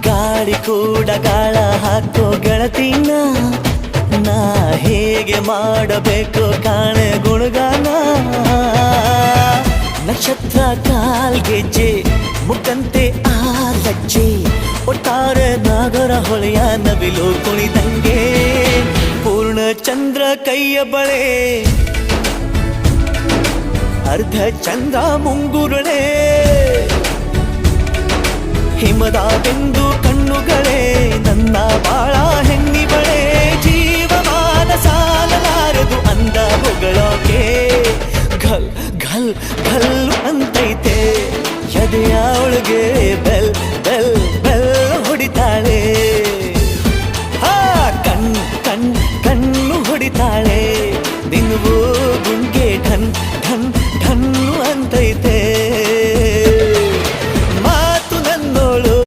ಗಾಳಿ ಕೂಡ ಗಾಳ ಹಾಕೋ ಗೆಳತಿನ ನಾ ಹೇಗೆ ಮಾಡಬೇಕು ಕಾಣೆ ಗುಣಗಾನ ನಕ್ಷತ್ರ ಕಾಲ್ಗೆಜ್ಜೆ ಮುಖಂತೆ ಆ ಲಜ್ಜೆ ಒಟ್ಟಾರೆ ನಾಗರ ಹೊಳೆಯ ನವಿಲು ಕುಣಿದಂಗೆ ಪೂರ್ಣ ಚಂದ್ರ ಕೈಯ ಬಳೆ ಅರ್ಧ ಚಂದ್ರ ಮುಂಗುರುಳೆ ಹಿಮದ ಬೆಂದು ಕಣ್ಣುಗಳೇ ನನ್ನ ಬಾಳ